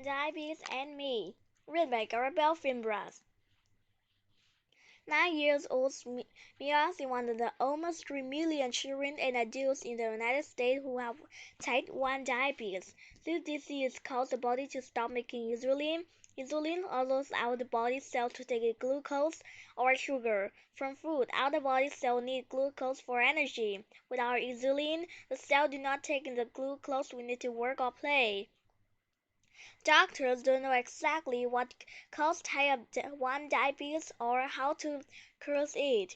Diabetes and Me, read by Garabel Fimbras. 9 years old Mia is one of the almost 3 million children and adults in the United States who have type 1 diabetes. This disease causes the body to stop making insulin. Insulin allows our body cells to take glucose or sugar from food. Our body cells need glucose for energy. Without insulin, the cells do not take in the glucose we need to work or play. Doctors don't know exactly what causes type 1 diabetes or how to cure it.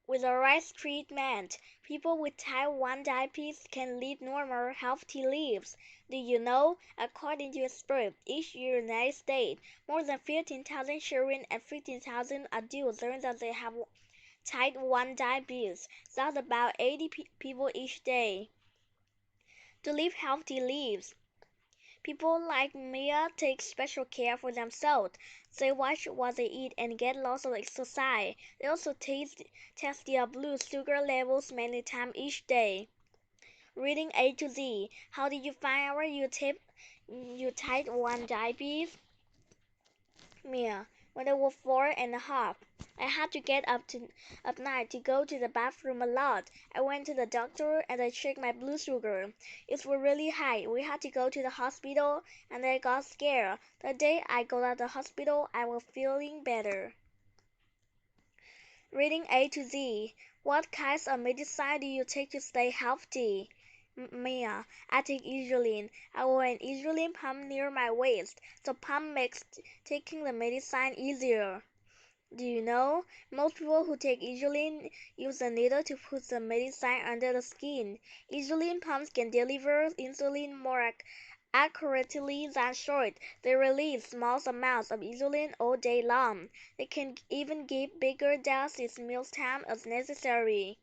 With the right treatment, people with type 1 diabetes can lead normal, healthy lives. Did you know? According to a study, each year in the United States, more than 15,000 children and 15,000 adults learn that they have type 1 diabetes. That's about 80 people each day. To live healthy lives, people like Mia take special care for themselves. They watch what they eat and get lots of exercise. They also test their blood sugar levels many times each day. Reading A to Z. How did you find out you type 1 diabetes? Mia. When I was 4.5, I had to get up at night to go to the bathroom a lot. I went to the doctor and they checked my blood sugar. It was really high. We had to go to the hospital and I got scared. The day I got out of the hospital, I was feeling better. Reading A to Z. What kinds of medicine do you take to stay healthy? Mia. I take insulin. I wear an insulin pump near my waist. The pump makes taking the medicine easier. Do you know? Most people who take insulin use a needle to put the medicine under the skin. Insulin pumps can deliver insulin more accurately than short. They release small amounts of insulin all day long. They can even give bigger doses mealtime as necessary.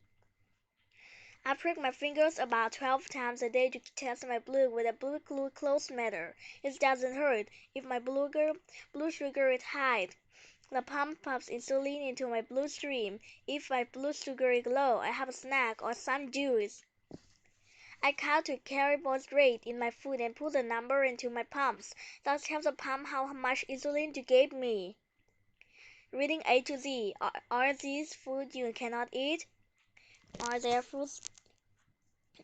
I prick my fingers about 12 times a day to test my blood with a blood glucose meter. It doesn't hurt if my blood sugar is high. The pump pumps insulin into my bloodstream. If my blood sugar is low, I have a snack or some juice. I count the carbohydrate in my food and put the number into my pumps. That tells the pump how much insulin to give me. Reading A to Z. Are these foods you cannot eat? Are there foods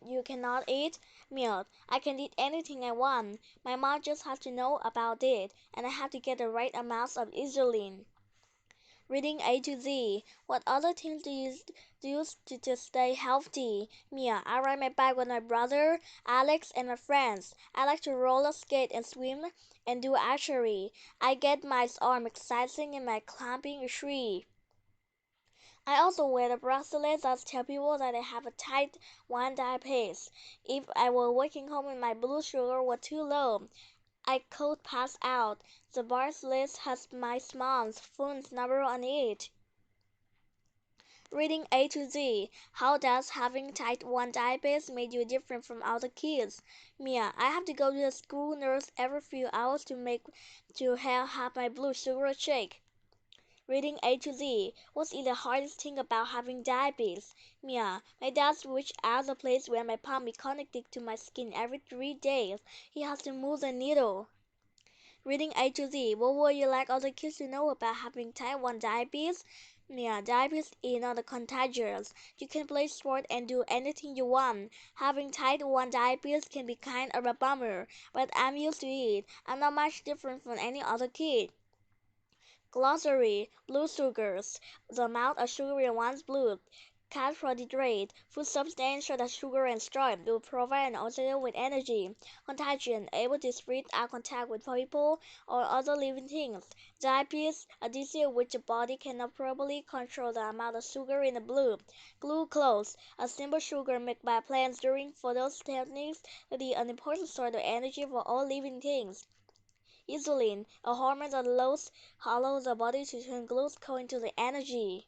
you cannot eat? Milk. I can eat anything I want. My mom just has to know about it, and I have to get the right amounts of insulin. Reading A to Z. What other things do you do to stay healthy? Mia. I ride my bike with my brother, Alex, and my friends. I like to roller skate and swim and do archery. I get my arm exercising and my climbing a tree. I also wear the bracelet that tell people that I have a type 1 diabetes. If I were walking home and my blood sugar was too low, I could pass out. The bracelet has my mom's phone number on it. Reading A to Z. How does having type 1 diabetes make you different from other kids? Mia. I have to go to the school nurse every few hours to have my blood sugar checked. Reading A to Z. What is the hardest thing about having diabetes? Mia. My dad switched out the place where my pump is connected to my skin every 3 days. He has to move the needle. Reading A to Z. What would you like other kids to know about having type 1 diabetes? Mia. Diabetes is not contagious. You can play sport and do anything you want. Having type 1 diabetes can be kind of a bummer, but I'm used to it. I'm not much different from any other kid. Glossary. Blood sugars. The amount of sugar in one's blood. Carbohydrate. Food substance such as sugar and starch to provide an oxygen with energy. Contagion. Able to spread our contact with people or other living things. Diabetes. A disease in which the body cannot properly control the amount of sugar in the blood. Glucose. A simple sugar made by plants during photosynthesis that is an important source of energy for all living things. Insulin, a hormone that allows the body to turn glucose into the energy.